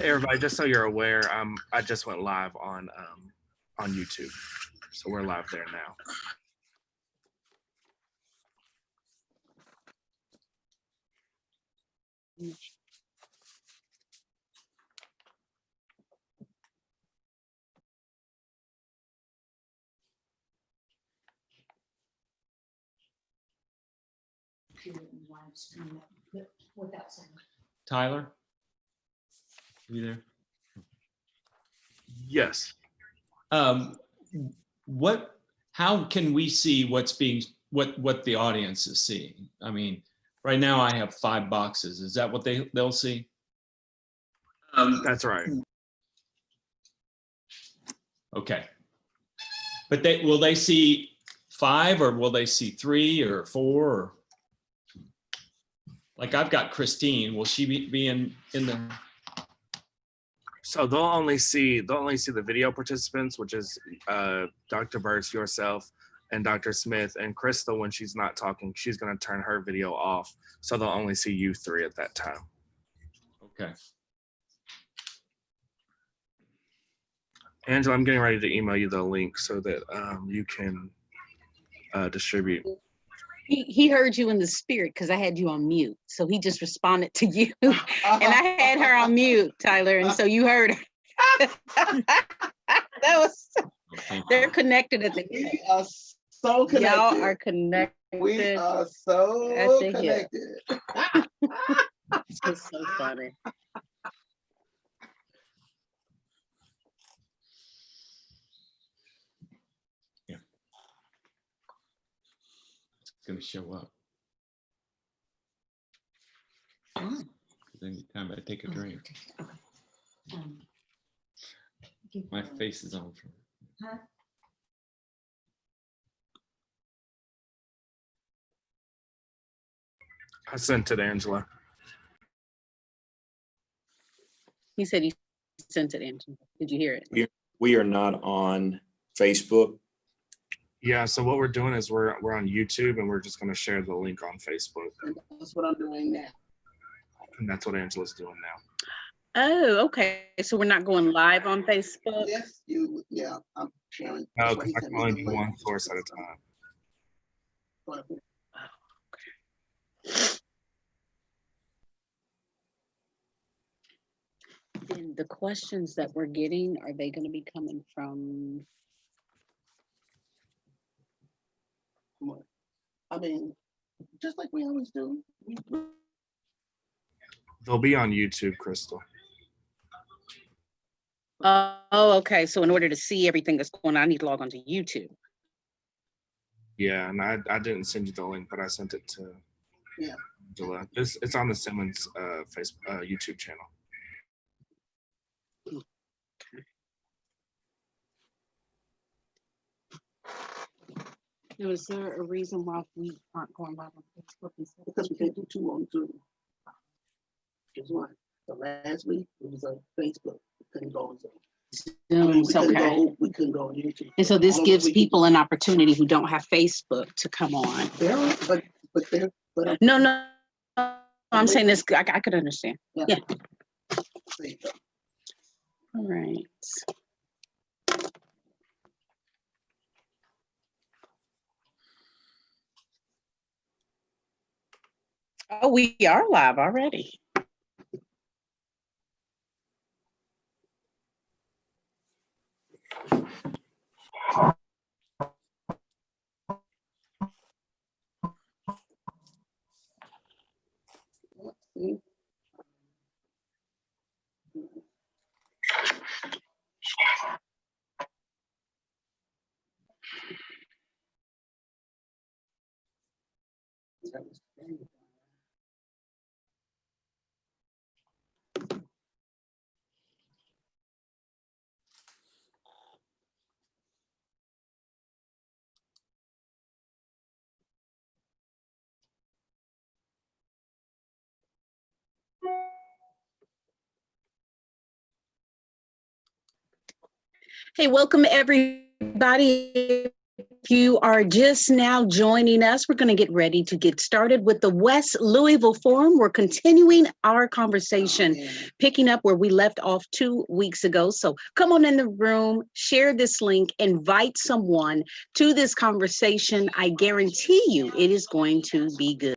Hey everybody, just so you're aware, I just went live on YouTube, so we're live there now. Tyler, you there? Yes. How can we see what the audience is seeing? I mean, right now I have 5 boxes. Is that what they'll see? That's right. Okay. But will they see 5 or will they see 3 or 4? Or, like I've got Christine. Will she be in the? So they'll only see the video participants, which is Dr. Burst, yourself, and Dr. Smith, and Crystal. When she's not talking, she's going to turn her video off, so they'll only see you 3 at that time. Okay. Angela, I'm getting ready to email you the link so that you can distribute. He heard you in the spirit because I had you on mute. So he just responded to you. And I had her on mute, Tyler. And so you heard her. They're connected at the hip. We are so connected. Y'all are connected. We are so connected. It's so funny. Going to show up. Anytime I take a drink, my face is on. I sent it, Angela. He said he sent it, Angela. Did you hear it? We are not on Facebook. Yeah, so what we're doing is we're on YouTube and we're just going to share the link on Facebook. And that's what I'm doing now. And that's what Angela's doing now. Oh, okay. So we're not going live on Facebook? Yes, yeah, I'm sharing. No, because I can only do one source at a time. Then the questions that we're getting, are they going to be coming from? I mean, just like we always do. They'll be on YouTube, Crystal. Oh, okay. So in order to see everything that's going on, I need to log on to YouTube. Yeah, and I didn't send you the link, but I sent it to Angela. It's on the Simmons Facebook YouTube channel. Now, is there a reason why we aren't going live on Facebook? Because we can't do 2 on 2. Guess what? So last week it was on Facebook. We couldn't go on Zoom. We couldn't go on YouTube. And so this gives people an opportunity who don't have Facebook to come on. No, I'm saying this. I could understand. Yeah. All right. Oh, we are live already. Hey, welcome everybody. you are just now joining us, we're going to get ready to get started with the West Louisville Forum. We're continuing our conversation, picking up where we left off 2 weeks ago. So come on in the room, share this link, invite someone to this conversation. I guarantee you it is going to be good.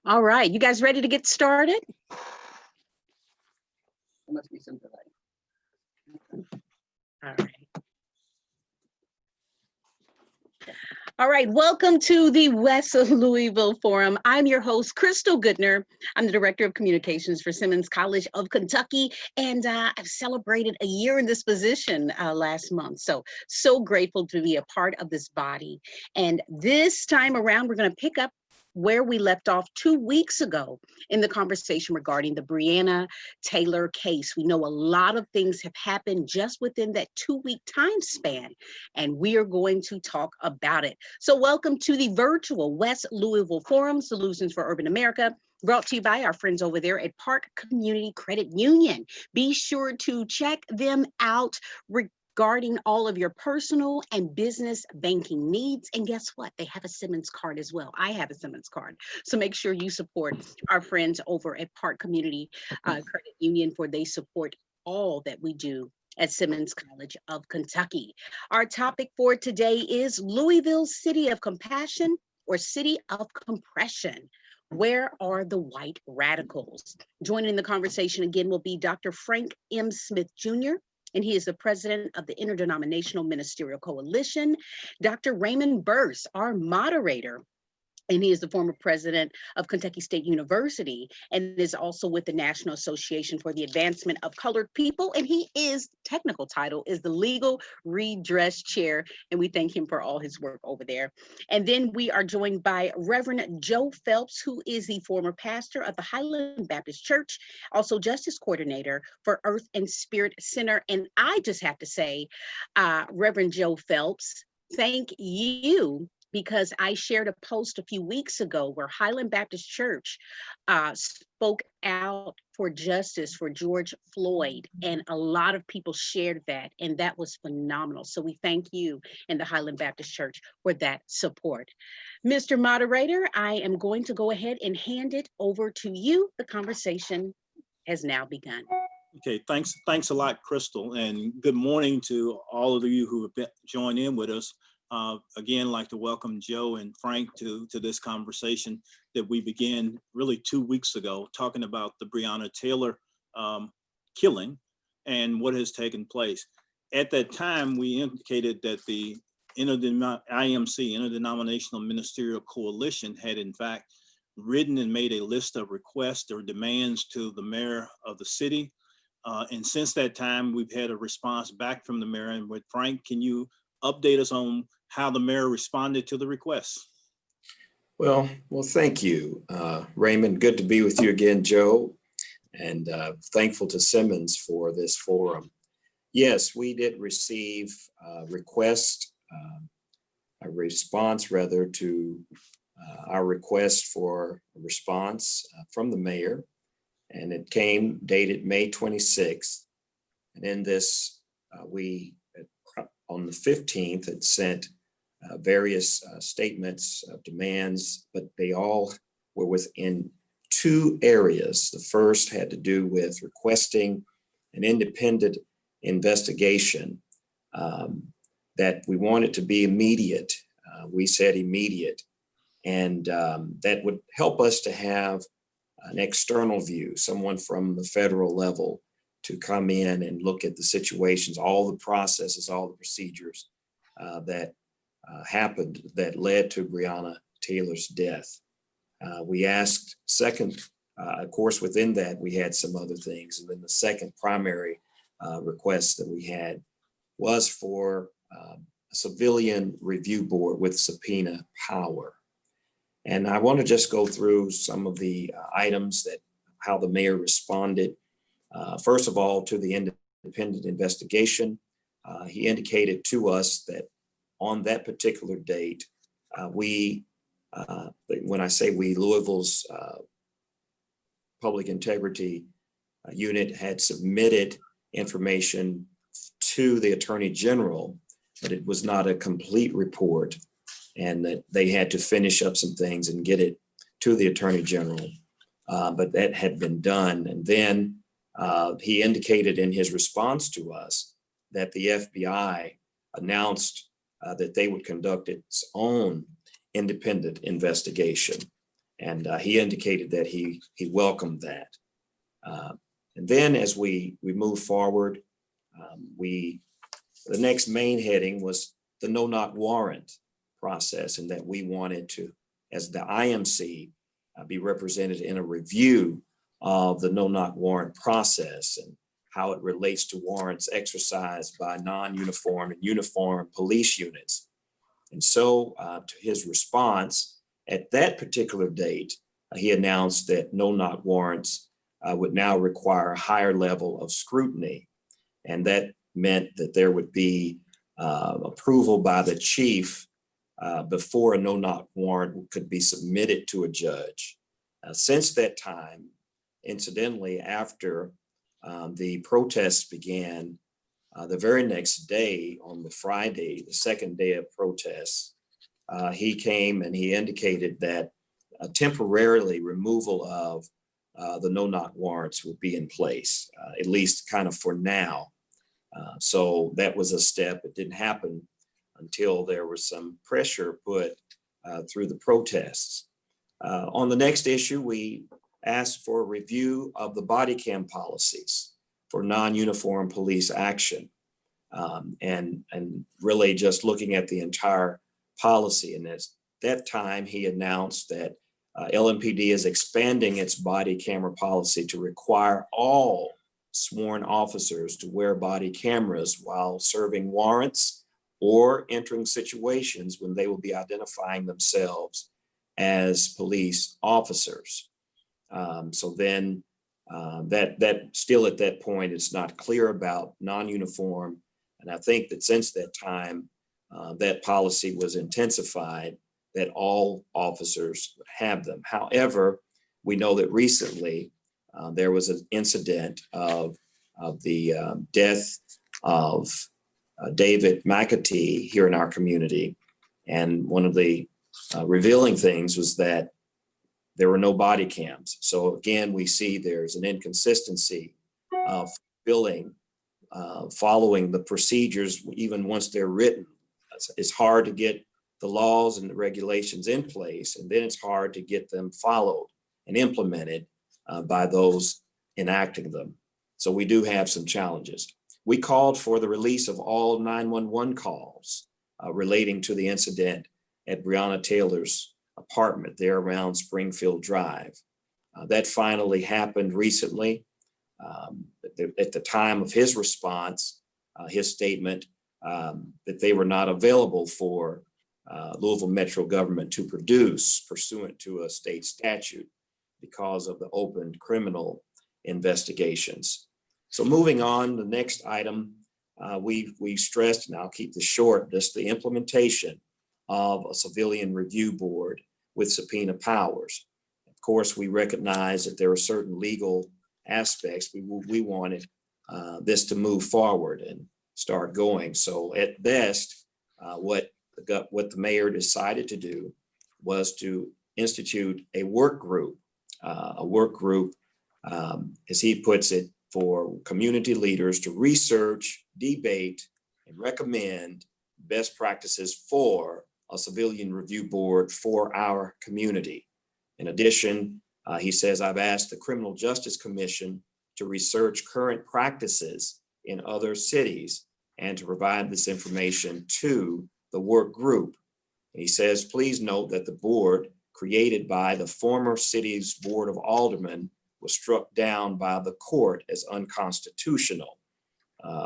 All right, you guys ready to get started? There must be some delay. All right. All right, welcome to the West Louisville Forum. I'm your host, Crystal Goodner. I'm the Director of Communications for Simmons College of Kentucky, and I've celebrated a year in this position last month. So grateful to be a part of this body. And this time around, we're going to pick up where we left off 2 weeks ago in the conversation regarding the Breonna Taylor case. We know a lot of things have happened just within that 2-week time span, and we are going to talk about it. So welcome to the virtual West Louisville Forum, Solutions for Urban America, brought to you by our friends over there at Park Community Credit Union. Be sure to check them out regarding all of your personal and business banking needs. And guess what? They have a Simmons card as well. I have a Simmons card. So make sure you support our friends over at Park Community Credit Union, for they support all that we do at Simmons College of Kentucky. Our topic for today is Louisville City of Compassion or City of Compression. Where are the white radicals? Joining the conversation again will be Dr. Frank M. Smith Jr., and he is the president of the Interdenominational Ministerial Coalition. Dr. Raymond Burse, our moderator, and he is the former president of Kentucky State University and is also with the National Association for the Advancement of Colored People. And he is, technical title is the Legal Redress Chair. And we thank him for all his work over there. And then we are joined by Reverend Joe Phelps, who is the former pastor of the Highland Baptist Church, also Justice Coordinator for Earth and Spirit Center. And I just have to say, Reverend Joe Phelps, thank you, because I shared a post a few weeks ago where Highland Baptist Church spoke out for justice for George Floyd, and a lot of people shared that, and that was phenomenal. So we thank you and the Highland Baptist Church for that support. Mr. Moderator, I am going to go ahead and hand it over to you. The conversation has now begun. Okay, thanks a lot, Crystal, and good morning to all of you who have joined in with us. Again, I'd like to welcome Joe and Frank to this conversation that we began really 2 weeks ago, talking about the Breonna Taylor killing and what has taken place. At that time, we indicated that the IMC, Interdenominational Ministerial Coalition, had in fact written and made a list of requests or demands to the mayor of the city. And since that time, we've had a response back from the mayor. And with Frank, can you update us on how the mayor responded to the requests? Well, thank you, Raymond. Good to be with you again, Joe, and thankful to Simmons for this forum. Yes, we did receive a response rather to our request for a response from the mayor. And it came dated May 26th. And in this, we, on the 15th, had sent various statements of demands, but they all were within two areas. The first had to do with requesting an independent investigation that we wanted to be immediate. We said immediate, and that would help us to have an external view, someone from the federal level to come in and look at the situations, all the processes, all the procedures that happened that led to Breonna Taylor's death. We asked second, of course, within that, we had some other things. And then the second primary request that we had was for a civilian review board with subpoena power. And I want to just go through some of the items that how the mayor responded. First of all, to the independent investigation, he indicated to us that on that particular date, when I say we, Louisville's Public Integrity Unit had submitted information to the Attorney General, but it was not a complete report, and that they had to finish up some things and get it to the Attorney General. But that had been done. And then he indicated in his response to us that the FBI announced that they would conduct its own independent investigation. And he indicated that he welcomed that. And then as we move forward, the next main heading was the no-knock warrant process, and that we wanted to, as the IMC, be represented in a review of the no-knock warrant process and how it relates to warrants exercised by non-uniform and uniform police units. And so to his response, at that particular date, he announced that no-knock warrants would now require a higher level of scrutiny. And that meant that there would be approval by the chief before a no-knock warrant could be submitted to a judge. Since that time, incidentally, after the protests began, the very next day, on the Friday, the second day of protests, he came and he indicated that temporarily removal of the no-knock warrants would be in place, at least kind of for now. So that was a step. It didn't happen until there was some pressure put through the protests. On the next issue, we asked for a review of the body cam policies for non-uniform police action, and really just looking at the entire policy. And at that time, he announced that LMPD is expanding its body camera policy to require all sworn officers to wear body cameras while serving warrants or entering situations when they will be identifying themselves as police officers. So then that still at that point, it's not clear about non-uniform. And I think that since that time, that policy was intensified, that all officers would have them. However, we know that recently there was an incident of the death of David McAtee here in our community. And one of the revealing things was that there were no body cams. So again, we see there's an inconsistency fulfilling, following the procedures, even once they're written. It's hard to get the laws and the regulations in place, and then it's hard to get them followed and implemented by those enacting them. So we do have some challenges. We called for the release of all 911 calls relating to the incident at Breonna Taylor's apartment there around Springfield Drive. That finally happened recently. At the time of his response, his statement that they were not available for Louisville Metro government to produce pursuant to a state statute because of the open criminal investigations. So moving on, the next item, we stressed, and I'll keep this short, just the implementation of a civilian review board with subpoena powers. Of course, we recognize that there are certain legal aspects. We wanted this to move forward and start going. So at best, what the mayor decided to do was to institute a work group, as he puts it, for community leaders to research, debate, and recommend best practices for a civilian review board for our community. In addition, he says, I've asked the Criminal Justice Commission to research current practices in other cities and to provide this information to the work group. And he says, please note that the board created by the former city's Board of Aldermen was struck down by the court as unconstitutional.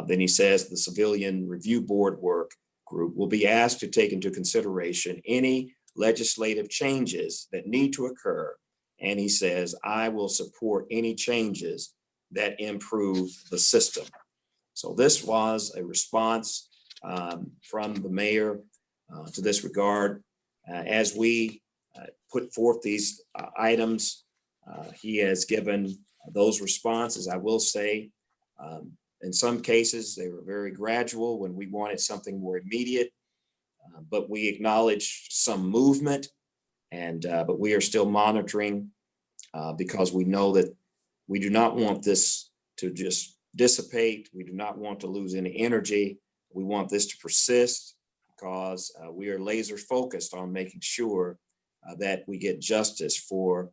Then he says the Civilian Review Board work group will be asked to take into consideration any legislative changes that need to occur. And he says, I will support any changes that improve the system. So this was a response from the mayor to this regard. As we put forth these items, he has given those responses. I will say, in some cases, they were very gradual when we wanted something more immediate, but we acknowledge some movement, but we are still monitoring because we know that we do not want this to just dissipate. We do not want to lose any energy. We want this to persist because we are laser focused on making sure that we get justice for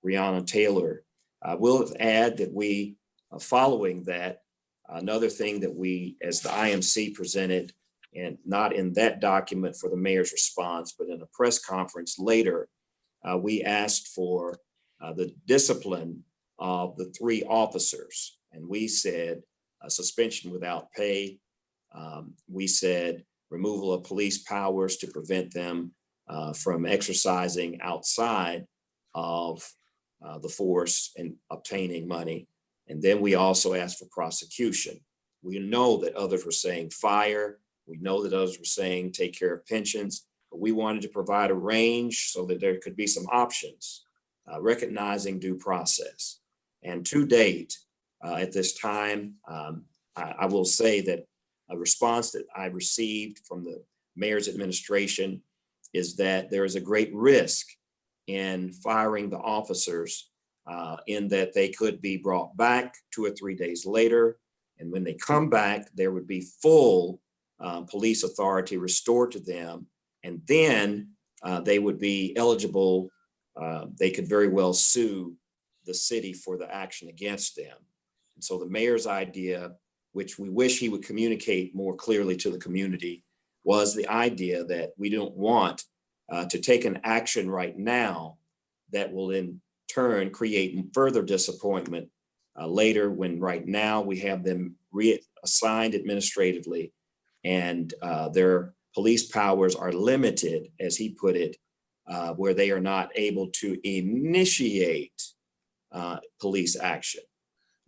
Breonna Taylor. I will add that we, following that, another thing that we, as the IMC presented, and not in that document for the mayor's response, but in a press conference later, we asked for the discipline of the 3 officers. And we said suspension without pay. We said removal of police powers to prevent them from exercising outside of the force and obtaining money. And then we also asked for prosecution. We know that others were saying fire. We know that others were saying take care of pensions, but we wanted to provide a range so that there could be some options, recognizing due process. And to date, at this time, I will say that a response that I received from the mayor's administration is that there is a great risk in firing the officers in that they could be brought back 2 or 3 days later. And when they come back, there would be full police authority restored to them. And then they would be eligible. They could very well sue the city for the action against them. And so the mayor's idea, which we wish he would communicate more clearly to the community, was the idea that we don't want to take an action right now that will in turn create further disappointment later, when right now we have them reassigned administratively and their police powers are limited, as he put it, where they are not able to initiate police action.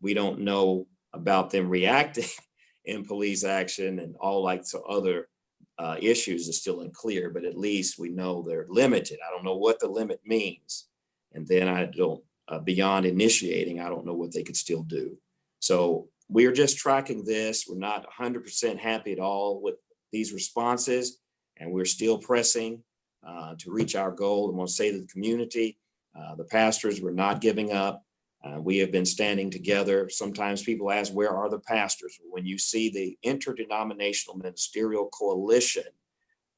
We don't know about them reacting in police action, and all like so other issues is still unclear, but at least we know they're limited. I don't know what the limit means. And then I don't, beyond initiating, I don't know what they could still do. So we are just tracking this. We're not 100% happy at all with these responses, and we're still pressing to reach our goal. I want to say to the community, the pastors, we're not giving up. We have been standing together. Sometimes people ask, where are the pastors? When you see the Interdenominational Ministerial Coalition,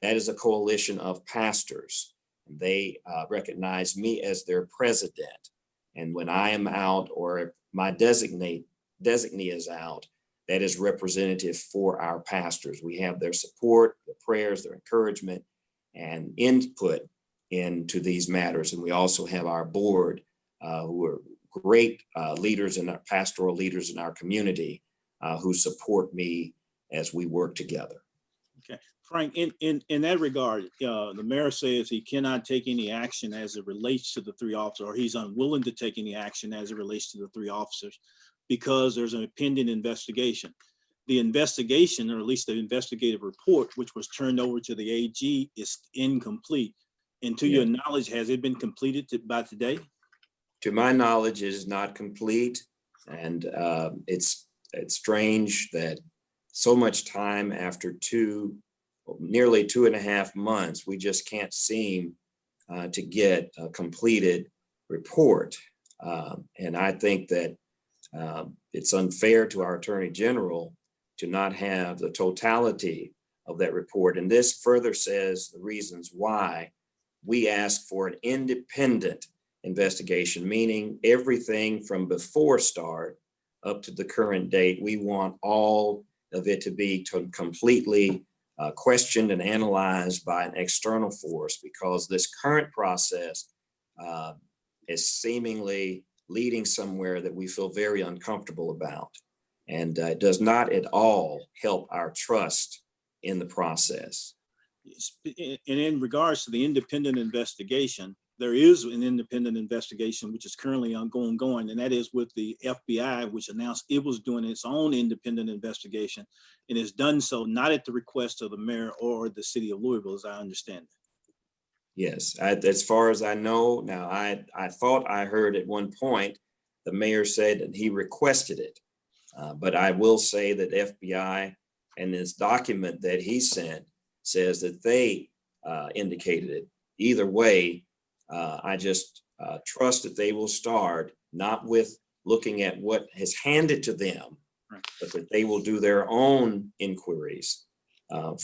that is a coalition of pastors. They recognize me as their president. And when I am out or my designee is out, that is representative for our pastors. We have their support, their prayers, their encouragement, and input into these matters. And we also have our board who are great leaders and pastoral leaders in our community who support me as we work together. Okay, Frank, in that regard, the mayor says he cannot take any action as it relates to the 3 officers, or he's unwilling to take any action as it relates to the 3 officers because there's a pending investigation. The investigation, or at least the investigative report, which was turned over to the AG, is incomplete. And to your knowledge, has it been completed by today? To my knowledge, it is not complete. And it's strange that so much time after nearly 2.5 months, we just can't seem to get a completed report. And I think that it's unfair to our Attorney General to not have the totality of that report. And this further says the reasons why we ask for an independent investigation, meaning everything from before start up to the current date. We want all of it to be completely questioned and analyzed by an external force, because this current process is seemingly leading somewhere that we feel very uncomfortable about. And it does not at all help our trust in the process. And in regards to the independent investigation, there is an independent investigation which is currently ongoing, and that is with the FBI, which announced it was doing its own independent investigation, and has done so not at the request of the mayor or the city of Louisville, as I understand it. Yes, as far as I know, now I thought I heard at one point the mayor said that he requested it, but I will say that FBI and this document that he sent says that they indicated it. Either way, I just trust that they will start not with looking at what is handed to them, but that they will do their own inquiries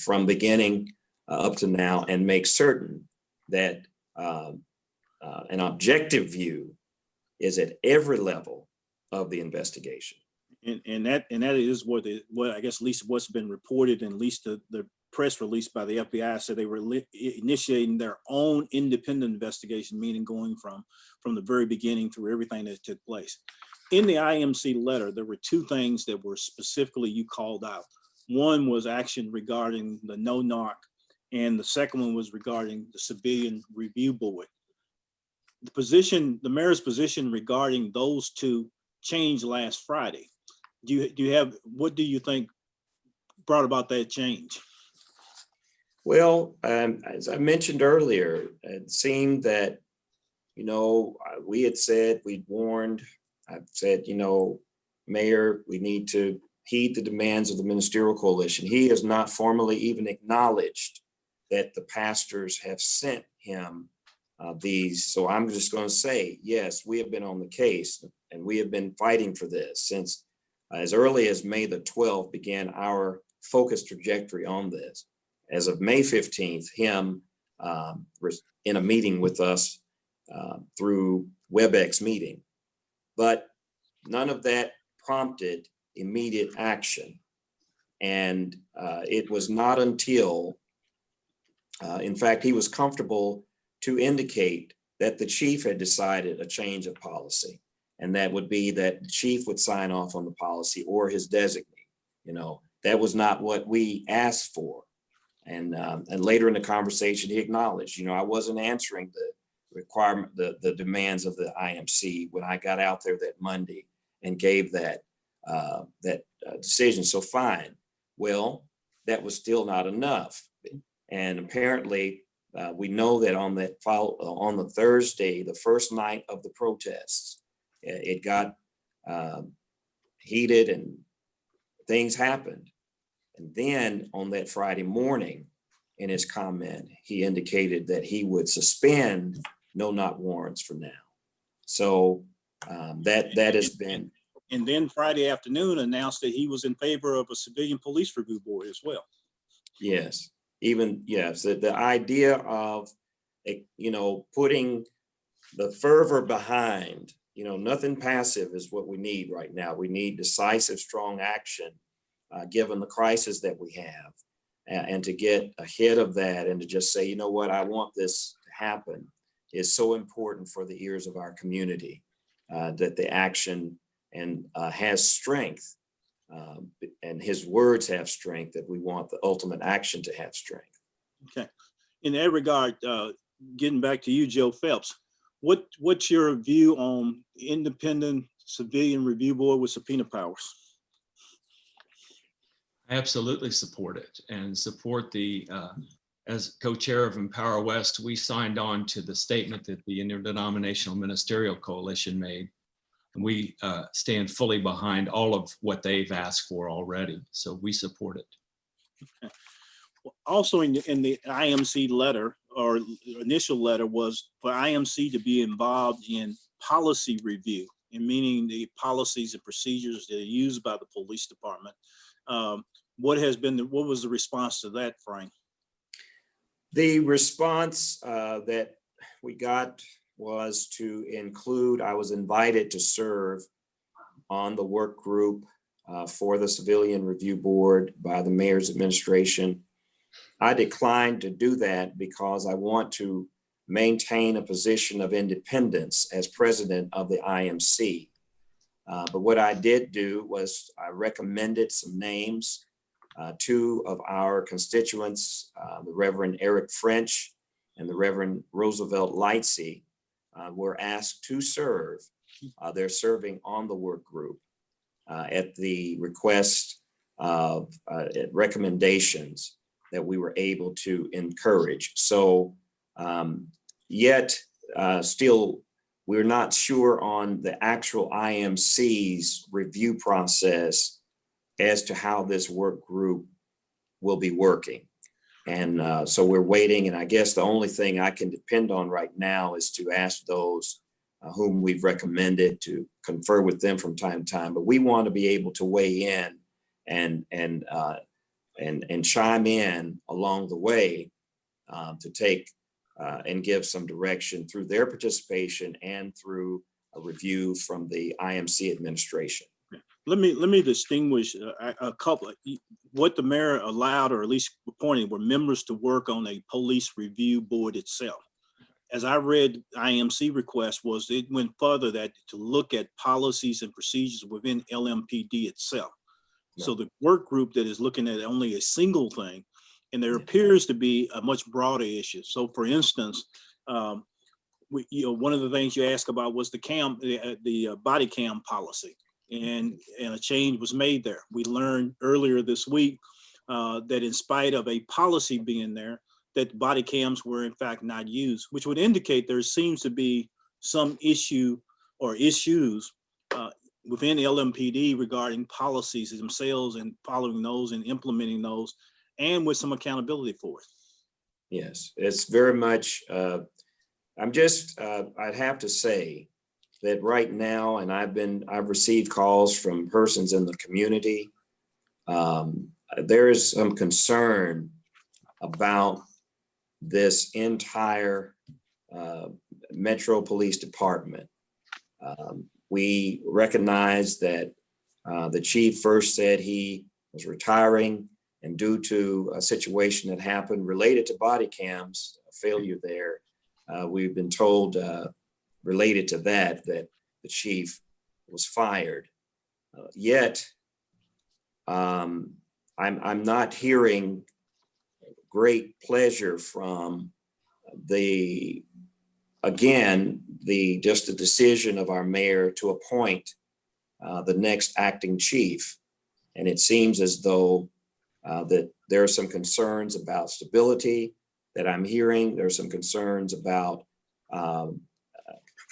from beginning up to now and make certain that an objective view is at every level of the investigation. And that is what I guess at least what's been reported, and at least the press release by the FBI said they were initiating their own independent investigation, meaning going from the very beginning through everything that took place. In the IMC letter, there were 2 things that were specifically you called out. One was action regarding the no-knock, and the second one was regarding the Civilian Review Board. The mayor's position regarding those 2 changed last Friday. What do you think brought about that change? Well, as I mentioned earlier, it seemed that, we had said, we'd warned, I've said, Mayor, we need to heed the demands of the ministerial coalition. He has not formally even acknowledged that the pastors have sent him these. So I'm just going to say, yes, we have been on the case, and we have been fighting for this since as early as May the 12th began our focused trajectory on this. As of May 15th, him was in a meeting with us through WebEx meeting, but none of that prompted immediate action. And it was not until, in fact, he was comfortable to indicate that the chief had decided a change of policy, and that would be that the chief would sign off on the policy or his designee. That was not what we asked for. And later in the conversation, he acknowledged, I wasn't answering the requirement, the demands of the IMC when I got out there that Monday and gave that decision. So fine. Well, that was still not enough. And apparently, we know that on the Thursday, the first night of the protests, it got heated and things happened. And then on that Friday morning, in his comment, he indicated that he would suspend no-knock warrants for now. So That has been. And then Friday afternoon announced that he was in favor of a civilian police review board as well. Yes, yes, the idea of, putting the fervor behind, nothing passive is what we need right now. We need decisive, strong action, given the crisis that we have, and to get ahead of that and to just say, you know what, I want this to happen is so important for the ears of our community, that the action and has strength, and his words have strength, that we want the ultimate action to have strength. Okay. In that regard, getting back to you, Joe Phelps, what's your view on independent civilian review board with subpoena powers? I absolutely support it, and support as co-chair of Empower West, we signed on to the statement that the Interdenominational Ministerial Coalition made. And we stand fully behind all of what they've asked for already. So we support it. Okay. Also in the IMC letter, or initial letter, was for IMC to be involved in policy review, and meaning the policies and procedures that are used by the police department. What was the response to that, Frank? The response that we got was to include, I was invited to serve on the work group for the Civilian Review Board by the mayor's administration. I declined to do that because I want to maintain a position of independence as president of the IMC. But what I did do was I recommended some names. Two of our constituents, the Reverend Eric French and the Reverend Roosevelt Lightsey, were asked to serve. They're serving on the work group at the request of recommendations that we were able to encourage. So yet still, we're not sure on the actual IMC's review process as to how this work group will be working. And so we're waiting, and I guess the only thing I can depend on right now is to ask those whom we've recommended to confer with them from time to time. But we want to be able to weigh in and chime in along the way to take and give some direction through their participation and through a review from the IMC administration. Let me distinguish a couple. What the mayor allowed, or at least appointed, were members to work on a police review board itself. As I read IMC request, was it went further that to look at policies and procedures within LMPD itself. Yeah. So the work group that is looking at only a single thing, and there appears to be a much broader issue. So for instance, one of the things you asked about was the body cam policy. And a change was made there. We learned earlier this week that in spite of a policy being there, that body cams were in fact not used, which would indicate there seems to be some issue or issues within LMPD regarding policies themselves and following those and implementing those, and with some accountability for it. Yes, it's very much, I'd have to say, that right now, and I've received calls from persons in the community. There is some concern about this entire Metro Police Department. We recognize that the chief first said he was retiring, and due to a situation that happened related to body cams, a failure there, we've been told related to that the chief was fired. Yet, I'm not hearing great pleasure from the decision of our mayor to appoint the next acting chief. And it seems as though that there are some concerns about stability that I'm hearing. There are some concerns about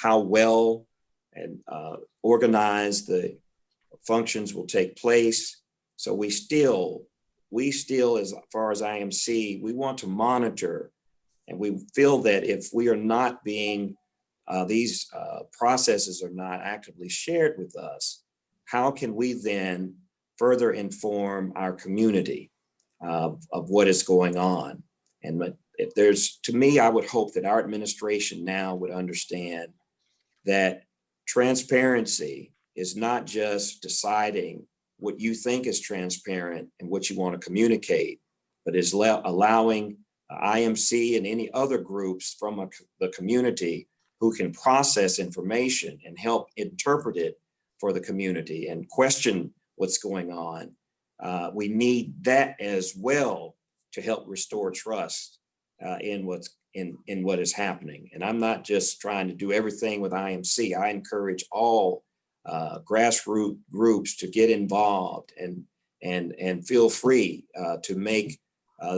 how well and organized the functions will take place. So we still, as far as IMC, we want to monitor, and we feel that if we are not being these processes are not actively shared with us, how can we then further inform our community of what is going on? And if there's, to me, I would hope that our administration now would understand that transparency is not just deciding what you think is transparent and what you want to communicate, but is allowing IMC and any other groups from the community who can process information and help interpret it for the community and question what's going on. We need that as well to help restore trust in what is happening. And I'm not just trying to do everything with IMC. I encourage all grassroots groups to get involved and feel free to make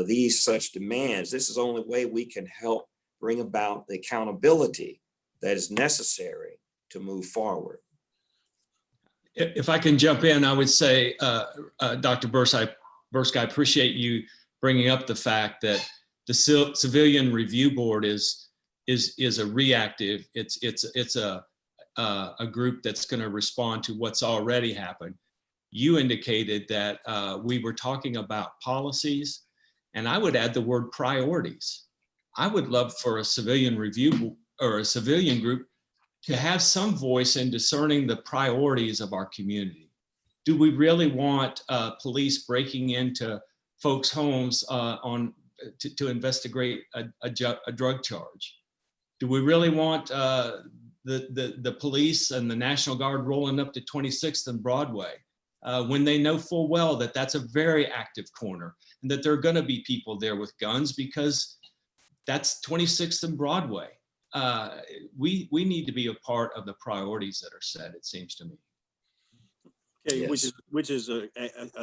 these such demands. This is the only way we can help bring about the accountability that is necessary to move forward. If I can jump in, I would say, Dr. Bursk, I appreciate you bringing up the fact that the Civilian Review Board is a reactive. It's a group that's going to respond to what's already happened. You indicated that we were talking about policies, and I would add the word priorities. I would love for a civilian review or a civilian group to have some voice in discerning the priorities of our community. Do we really want police breaking into folks' homes to investigate a drug charge? Do we really want the police and the National Guard rolling up to 26th and Broadway when they know full well that that's a very active corner and that there are going to be people there with guns because that's 26th and Broadway? We need to be a part of the priorities that are set, it seems to me. Okay, Yes. which is a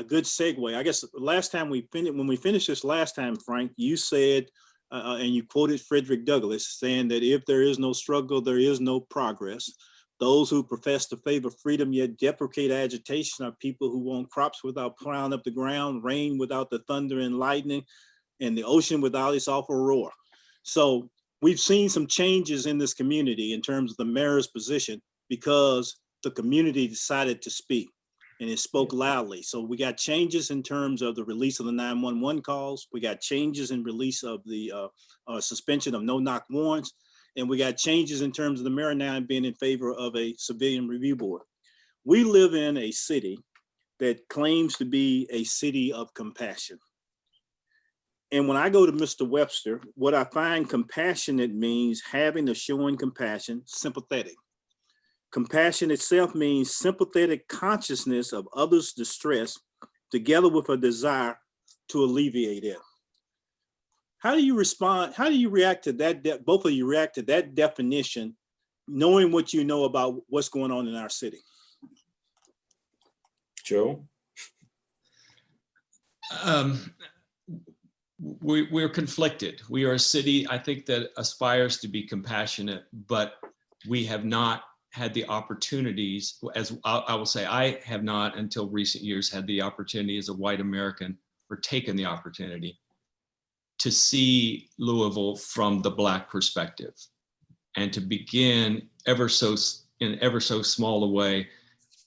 good segue. I guess last time when we finished this last time, Frank, you said, and you quoted Frederick Douglass saying that if there is no struggle, there is no progress. Those who profess to favor freedom yet deprecate agitation are people who want crops without plowing up the ground, rain without the thunder and lightning, and the ocean without its awful roar. So we've seen some changes in this community in terms of the mayor's position because the community decided to speak and it spoke loudly. So we got changes in terms of the release of the 911 calls. We got changes in release of the suspension of no-knock warrants. And we got changes in terms of the mayor now being in favor of a civilian review board. We live in a city that claims to be a city of compassion. And when I go to Mr. Webster, what I find compassionate means having or showing compassion, sympathetic. Compassion itself means sympathetic consciousness of others' distress together with a desire to alleviate it. How do you respond? How do you react to that? Both of you react to that definition, knowing what you know about what's going on in our city? Joe? We're conflicted. We are a city, I think, that aspires to be compassionate, but we have not had the opportunities, as I will say, I have not until recent years had the opportunity as a white American, or taken the opportunity to see Louisville from the Black perspective and to begin in ever so small a way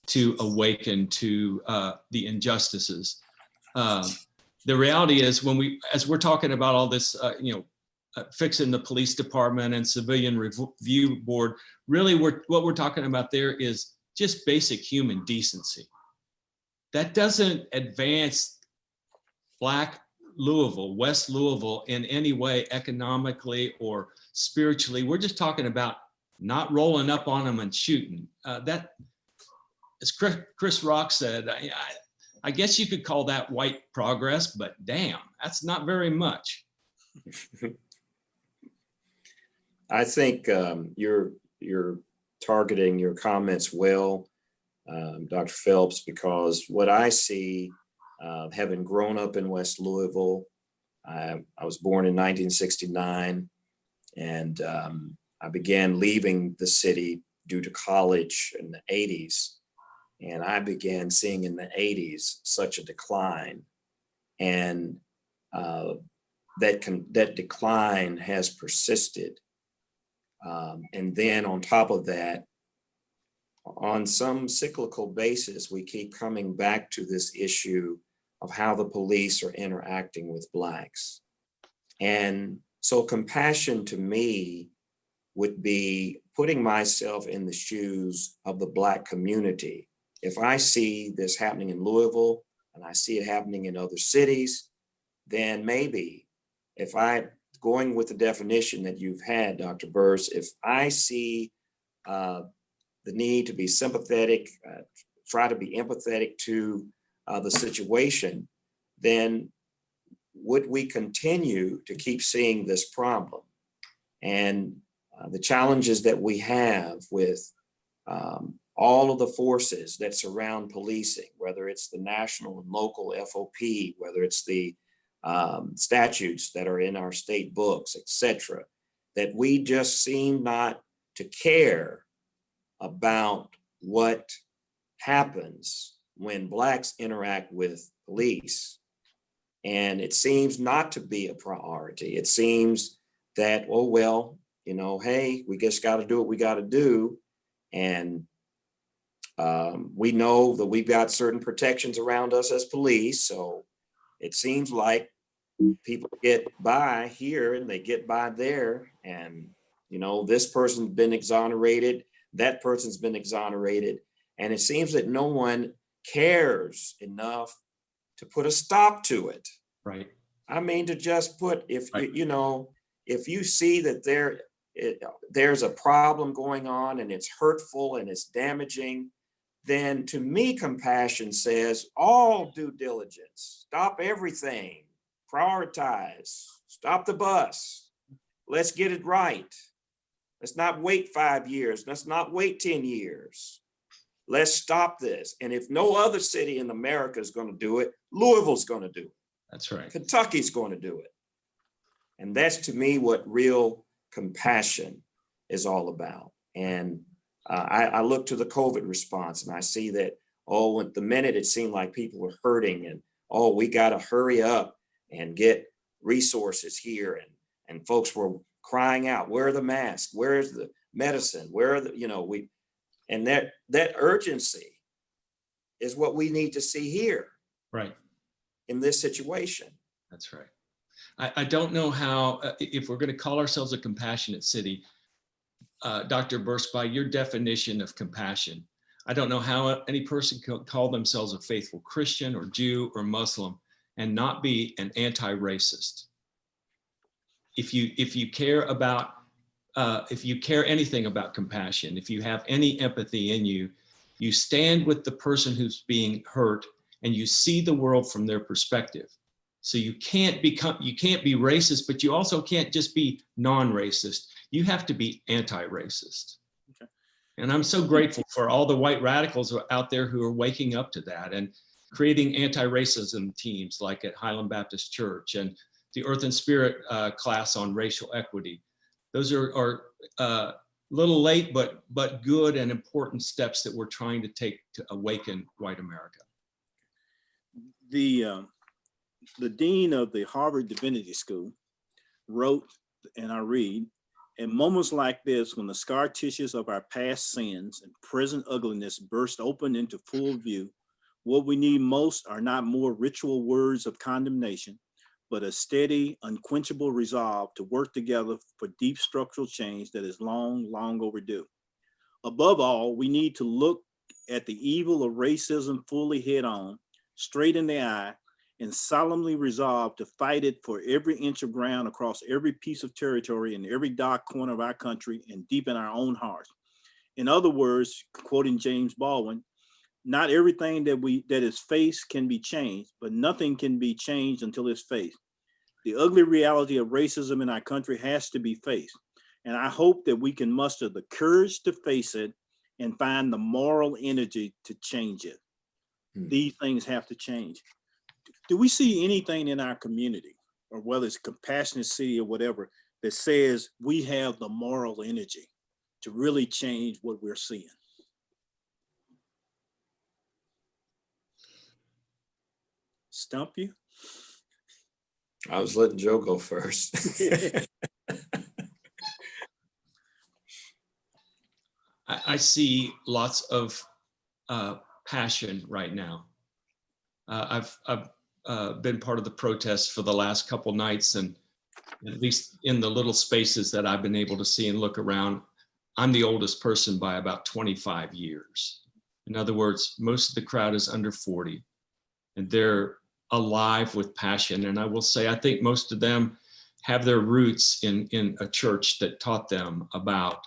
to awaken to the injustices. The reality is as we're talking about all this, fixing the police department and civilian review board, really what we're talking about there is just basic human decency. That doesn't advance Black Louisville, West Louisville in any way economically or spiritually. We're just talking about not rolling up on them and shooting. That, as Chris Rock said, I guess you could call that white progress, but damn, that's not very much. I think you're targeting your comments well, Dr. Phelps, because what I see, having grown up in West Louisville, I was born in 1969, and I began leaving the city due to college in the 80s. And I began seeing in the 80s such a decline. And that decline has persisted. And then on top of that, on some cyclical basis, we keep coming back to this issue of how the police are interacting with Blacks. And so compassion to me would be putting myself in the shoes of the Black community. If I see this happening in Louisville and I see it happening in other cities, then maybe if I, going with the definition that you've had, Dr. Burse, if I see the need to be sympathetic, try to be empathetic to the situation, then would we continue to keep seeing this problem? And the challenges that we have with all of the forces that surround policing, whether it's the national and local FOP, whether it's the statutes that are in our state books, et cetera, that we just seem not to care about what happens when Blacks interact with police. And it seems not to be a priority. It seems that, oh, well, you know, hey, we just got to do what we got to do. And we know that we've got certain protections around us as police. So it seems like people get by here and they get by there. And, you know, this person's been exonerated, that person's been exonerated. And it seems that no one cares enough to put a stop to it. Right. I mean, to just put, if Right. you know, if you see that there's a problem going on and it's hurtful and it's damaging, then to me, compassion says all due diligence, stop everything, prioritize, stop the bus, let's get it right. Let's not wait 5 years. Let's not wait 10 years. Let's stop this. And if no other city in America is going to do it, Louisville's going to do it. That's right. Kentucky's going to do it. And that's to me what real compassion is all about. And I look to the COVID response and I see that, oh, at the minute it seemed like people were hurting and, oh, we got to hurry up and get resources here. And folks were crying out, where are the masks? Where's the medicine? Where are the, you know, and that urgency is what we need to see here. Right. In this situation. That's right. I don't know how, if we're going to call ourselves a compassionate city, Dr. Burse, by your definition of compassion, I don't know how any person can call themselves a faithful Christian or Jew or Muslim and not be an anti-racist. If you care about, if you care anything about compassion, if you have any empathy in you, you stand with the person who's being hurt and you see the world from their perspective. So you can't be racist, but you also can't just be non-racist. You have to be anti-racist. Okay. And I'm so grateful for all the white radicals out there who are waking up to that and creating anti-racism teams like at Highland Baptist Church and the Earth and Spirit class on racial equity. Those are little late, but good and important steps that we're trying to take to awaken white America. The dean of the Harvard Divinity School wrote, and I read, in moments like this, when the scar tissues of our past sins and present ugliness burst open into full view, what we need most are not more ritual words of condemnation, but a steady, unquenchable resolve to work together for deep structural change that is long, long overdue. Above all, we need to look at the evil of racism fully head on, straight in the eye, and solemnly resolve to fight it for every inch of ground across every piece of territory in every dark corner of our country and deep in our own hearts. In other words, quoting James Baldwin, not everything that is faced can be changed, but nothing can be changed until it's faced. The ugly reality of racism in our country has to be faced. And I hope that we can muster the courage to face it and find the moral energy to change it. These things have to change. Do we see anything in our community, or whether it's a compassionate city or whatever, that says we have the moral energy to really change what we're seeing? Stump you? I was letting Joe go first. I see lots of passion right now. I've been part of the protests for the last couple nights, and at least in the little spaces that I've been able to see and look around, I'm the oldest person by about 25 years. In other words, most of the crowd is under 40, and they're alive with passion. And I will say, I think most of them have their roots in a church that taught them about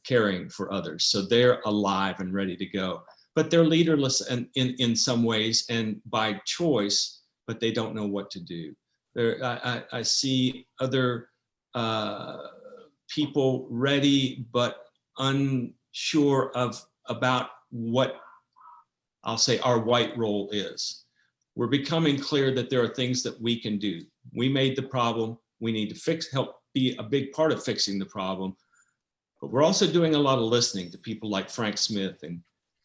caring for others. So they're alive and ready to go, but they're leaderless in some ways and by choice, but they don't know what to do. I see other people ready, but unsure about what I'll say our white role is. We're becoming clear that there are things that we can do. We made the problem. We need to help be a big part of fixing the problem. But we're also doing a lot of listening to people like Frank Smith and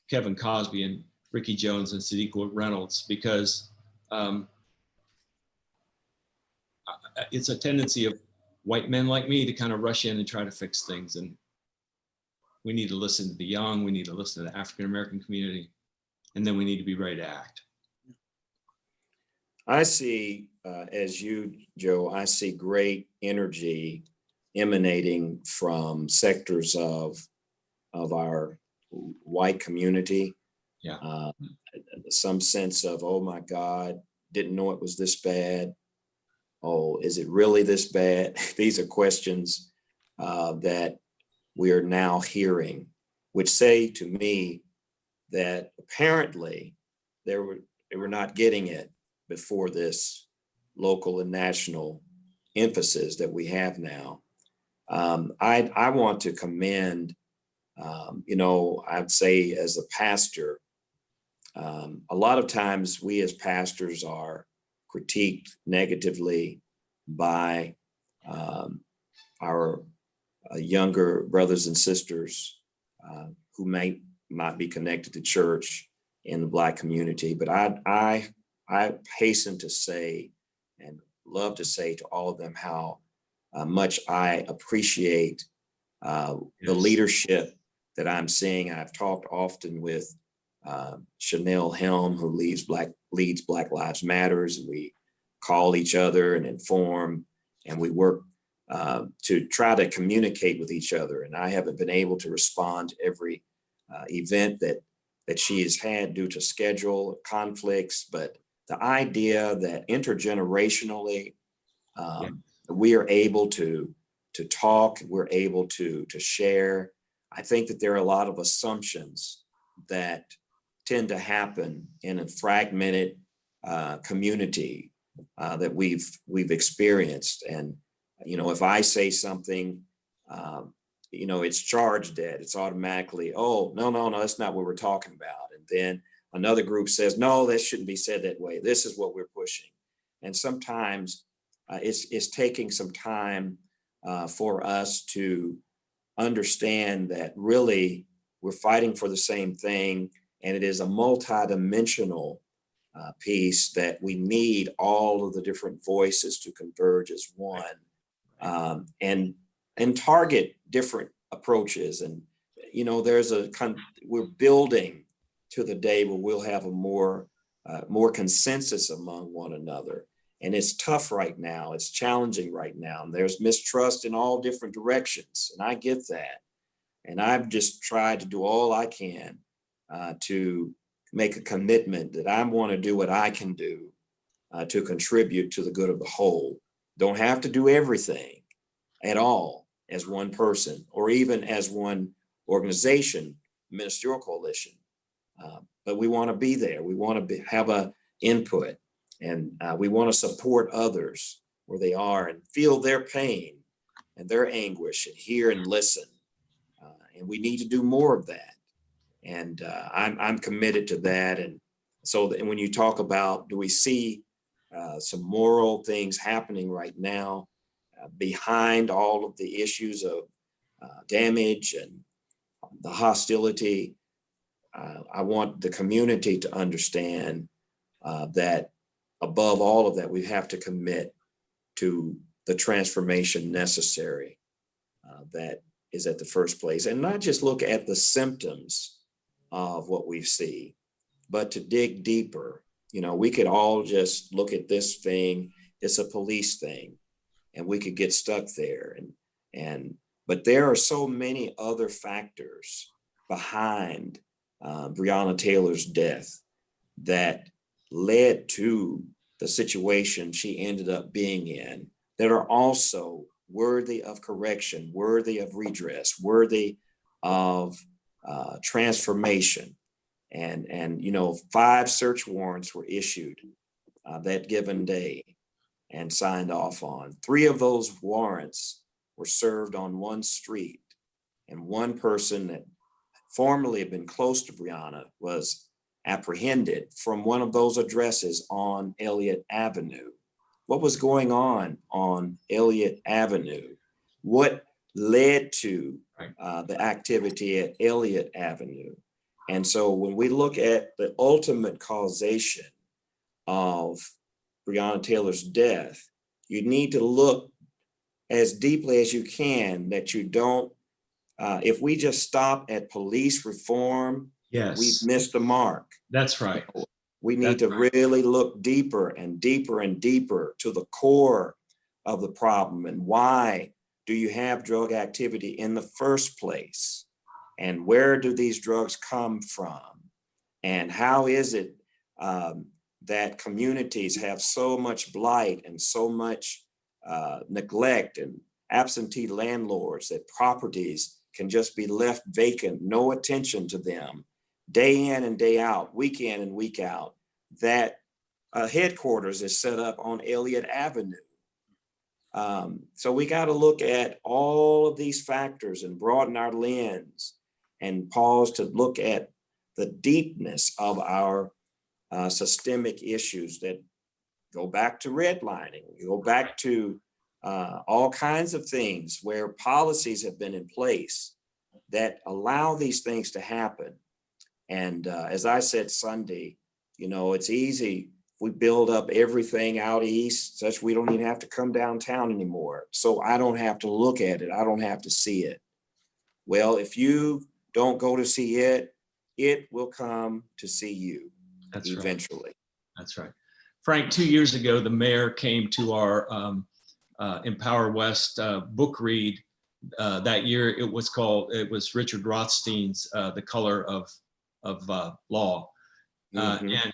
Kevin Cosby and Ricky Jones and Sadiq Reynolds, because it's a tendency of white men like me to kind of rush in and try to fix things. And we need to listen to the young, we need to listen to the African-American community, and then we need to be ready to act. I see, as you, Joe, I see great energy emanating from sectors of our white community. Yeah. Some sense of, oh my God, didn't know it was this bad. Oh, is it really this bad? These are questions that we are now hearing, which say to me that apparently they were not getting it before this local and national emphasis that we have now. I want to commend, I'd say as a pastor, a lot of times we as pastors are critiqued negatively by our younger brothers and sisters who may not be connected to church in the Black community. But I hasten to say and love to say to all of them how much I appreciate the leadership that I'm seeing. I've talked often with Chanel Helm, who leads Black Lives Matters. We call each other and inform, and we work to try to communicate with each other. And I haven't been able to respond to every event that she has had due to schedule conflicts, but the idea that intergenerationally we are able to talk, we're able to share. I think that there are a lot of assumptions that tend to happen in a fragmented community that we've experienced. And if I say something, it's charged at, it's automatically, oh, no, that's not what we're talking about. And then another group says, no, that shouldn't be said that way. This is what we're pushing. And sometimes it's taking some time for us to understand that really we're fighting for the same thing. And it is a multidimensional piece that we need all of the different voices to converge as one and target different approaches. And, we're building to the day where we'll have a more consensus among one another. And it's tough right now. It's challenging right now. And there's mistrust in all different directions. And I get that. And I've just tried to do all I can to make a commitment that I want to do what I can do to contribute to the good of the whole. Don't have to do everything at all as one person or even as one organization, ministerial coalition. But we want to be there. We want to have an input, and we want to support others where they are and feel their pain and their anguish and hear and listen. And we need to do more of that. And I'm committed to that. And so when you talk about, do we see some moral things happening right now behind all of the issues of damage and the hostility? I want the community to understand that above all of that, we have to commit to the transformation necessary that is at the first place, and not just look at the symptoms of what we see, but to dig deeper. You know, we could all just look at this thing, it's a police thing, and we could get stuck there. But there are so many other factors behind Breonna Taylor's death that led to the situation she ended up being in that are also worthy of correction, worthy of redress, worthy of transformation. And you know, 5 search warrants were issued that given day and signed off on. 3 of those warrants were served on one street, and one person that formerly had been close to Breonna was apprehended from one of those addresses on Elliott Avenue. What was going on Elliott Avenue? What led to the activity at Elliott Avenue? And so when we look at the ultimate causation of Breonna Taylor's death, you need to look as deeply as you can, that you don't, if we just stop at police reform, Yes, we've missed the mark. that's right. We need to really look deeper and deeper and deeper to the core of the problem. And why do you have drug activity in the first place? And where do these drugs come from? And how is it that communities have so much blight and so much neglect and absentee landlords, that properties can just be left vacant, no attention to them, day in and day out, week in and week out, that headquarters is set up on Elliott Avenue. So we got to look at all of these factors and broaden our lens and pause to look at the deepness of our systemic issues that go back to redlining, go back to all kinds of things where policies have been in place that allow these things to happen. And as I said Sunday, you know, it's easy if we build up everything out east, such we don't even have to come downtown anymore. So I don't have to look at it. I don't have to see it. Well, if you don't go to see it, it will come to see you. That's eventually. Right. That's right. Frank, 2 years ago, the mayor came to our Empower West book read. That year, it was Richard Rothstein's The Color of Law. And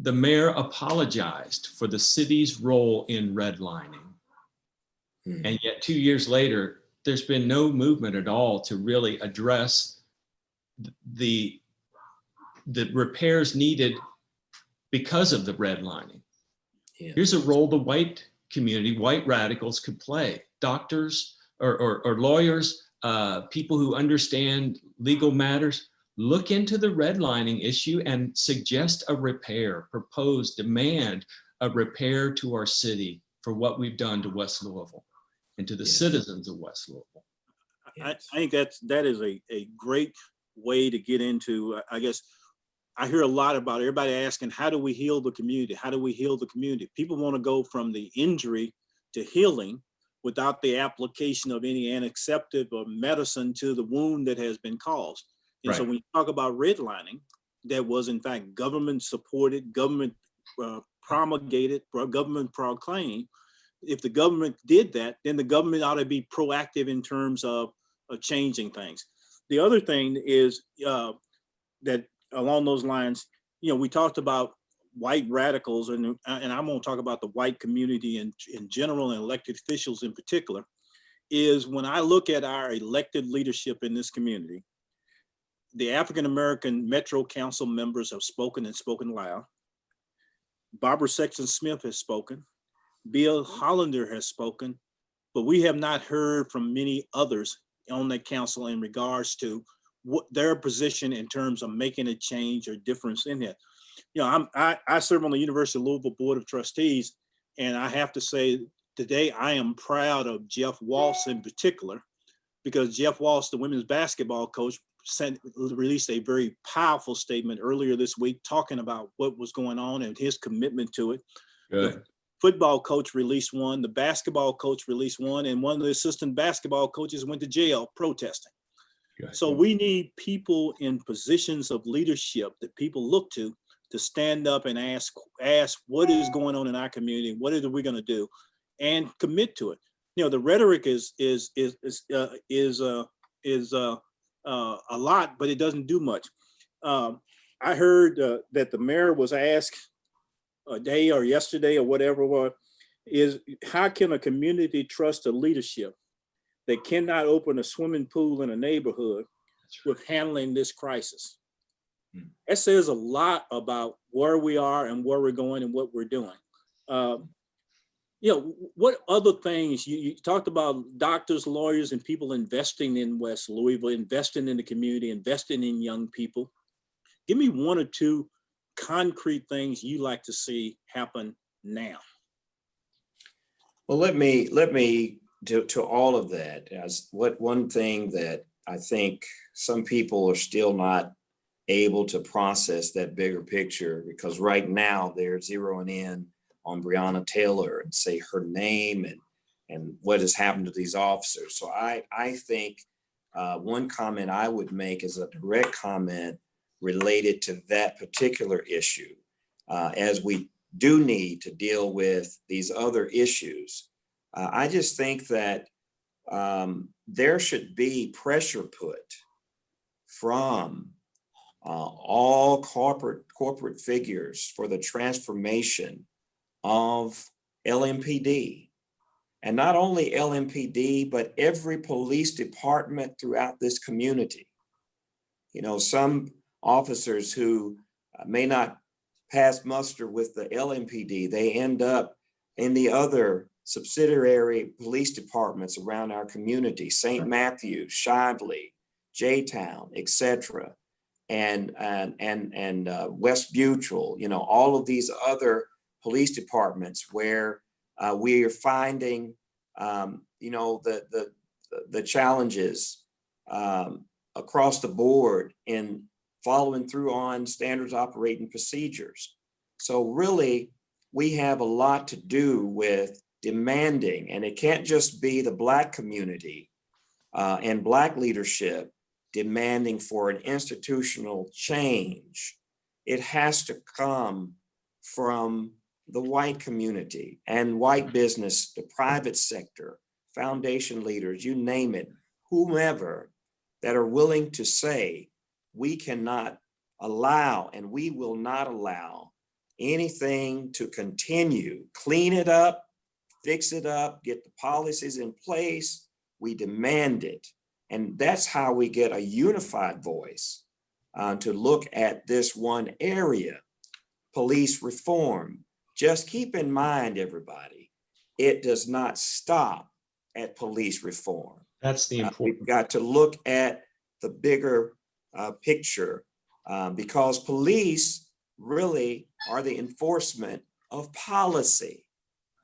the mayor apologized for the city's role in redlining. And yet 2 years later, there's been no movement at all to really address the repairs needed because of the redlining. Yes. Here's a role the white community, white radicals could play. Doctors or lawyers, people who understand legal matters, look into the redlining issue and suggest a repair, propose, demand a repair to our city for what we've done to West Louisville and to the citizens of West Louisville. I think that is a great way to get into, I guess, I hear a lot about everybody asking, how do we heal the community? How do we heal the community? People want to go from the injury to healing without the application of any antiseptic or medicine to the wound that has been caused. And so when you talk about redlining, that was in fact government supported, government promulgated, government proclaimed. If the government did that, then the government ought to be proactive in terms of changing things. The other thing is that along those lines, you know, we talked about white radicals, and I'm going to talk about the white community in general and elected officials in particular, is when I look at our elected leadership in this community, the African-American Metro Council members have spoken and spoken loud. Barbara Sexton Smith has spoken. Bill Hollander has spoken, but we have not heard from many others on that council in regards to what their position in terms of making a change or difference in it. You know, I serve on the University of Louisville Board of Trustees, and I have to say today I am proud of Jeff Walsh in particular, because Jeff Walsh, the women's basketball coach, released a very powerful statement earlier this week talking about what was going on and his commitment to it. Good. football coach released one, the basketball coach released one, and one of the assistant basketball coaches went to jail protesting. So we need people in positions of leadership that people look to stand up and ask what is going on in our community, what are we going to do, and commit to it. You know, the rhetoric is a lot, but it doesn't do much. I heard that the mayor was asked a day or yesterday or whatever it was, is how can a community trust a leadership that cannot open a swimming pool in a neighborhood with handling this crisis? That says a lot about where we are and where we're going and what we're doing. You know, what other things, you talked about doctors, lawyers, and people investing in West Louisville, investing in the community, investing in young people. Give me one or two concrete things you like to see happen now. Well, let me to all of that, as one thing that I think some people are still not able to process that bigger picture, because right now they're zeroing in on Breonna Taylor and say her name and what has happened to these officers. So I think one comment I would make is a direct comment related to that particular issue, as we do need to deal with these other issues. I just think that there should be pressure put from all corporate figures for the transformation of LMPD. And not only LMPD, but every police department throughout this community. You know, some officers who may not pass muster with the LMPD, they end up in the other subsidiary police departments around our community, St. Matthews, Shively, J-Town, etc., and West Butyl, you know, all of these other police departments where we are finding, you know, the challenges across the board in following through on standards operating procedures. So really, we have a lot to do with demanding, and it can't just be the Black community and Black leadership demanding for an institutional change. It has to come from the white community and white business, the private sector, foundation leaders, you name it, whomever, that are willing to say, we cannot allow and we will not allow anything to continue. Clean it up, fix it up, get the policies in place. We demand it. And that's how we get a unified voice to look at this one area, police reform. Just keep in mind, everybody, it does not stop at police reform. That's the important. We've got to look at the bigger picture because police really are the enforcement of policy.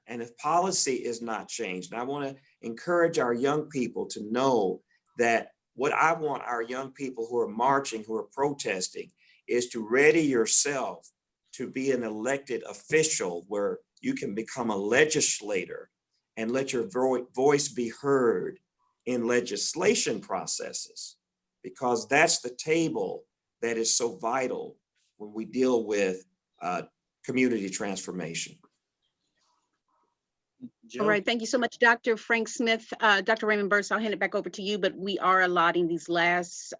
And if policy is not changed, and I want to encourage our young people to know that what I want our young people who are marching, who are protesting, is to ready yourself to be an elected official where you can become a legislator and let your voice be heard in legislation processes, because that's the table that is so vital when we deal with community transformation. Joe? All right, thank you so much, Dr. Frank Smith. Dr. Raymond Burse, I'll hand it back over to you, but we are allotting these last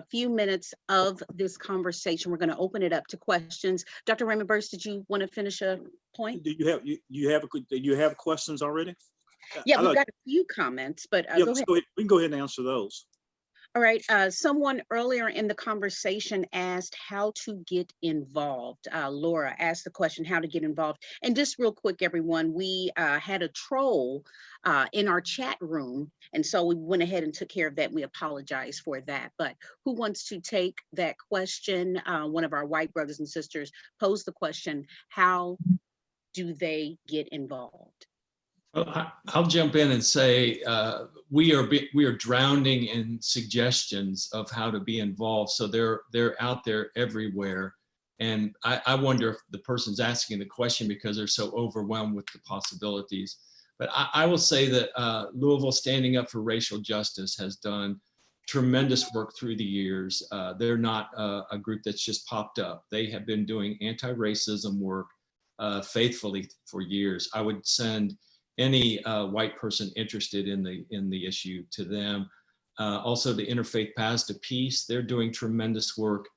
few minutes of this conversation. We're going to open it up to questions. Dr. Raymond Burse, did you want to finish a point? Do you have questions already? Yeah, we've got a few comments, but Yeah, go ahead. we can go ahead and answer those. All right, someone earlier in the conversation asked how to get involved. Laura asked the question, how to get involved. And just real quick, everyone, we had a troll in our chat room. And so we went ahead and took care of that. We apologize for that. But who wants to take that question? One of our white brothers and sisters posed the question, how do they get involved? I'll jump in and say we are drowning in suggestions of how to be involved. So they're out there everywhere. And I wonder if the person's asking the question because they're so overwhelmed with the possibilities. But I will say that Louisville Standing Up for Racial Justice has done tremendous work through the years. They're not a group that's just popped up. They have been doing anti-racism work faithfully for years. I would send any white person interested in the issue to them. Also, the Interfaith Paths to Peace, they're doing tremendous work.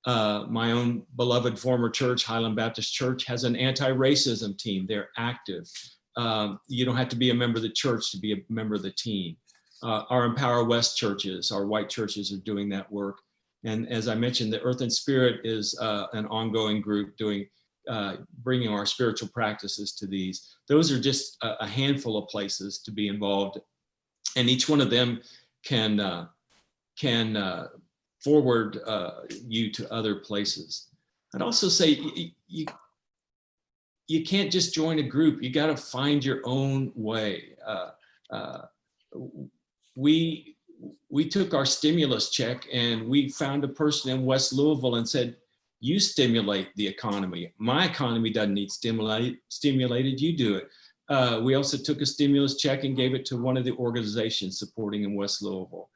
My own beloved former church, Highland Baptist Church, has an anti-racism team. They're active. You don't have to be a member of the church to be a member of the team. Our Empower West churches, our white churches, are doing that work. And as I mentioned, the Earth and Spirit is an ongoing group doing, bringing our spiritual practices to these. Those are just a handful of places to be involved. And each one of them can forward you to other places. I'd also say you can't just join a group. You got to find your own way. We took our stimulus check and we found a person in West Louisville and said, you stimulate the economy. My economy doesn't need stimulated, you do it. We also took a stimulus check and gave it to one of the organizations supporting in West Louisville.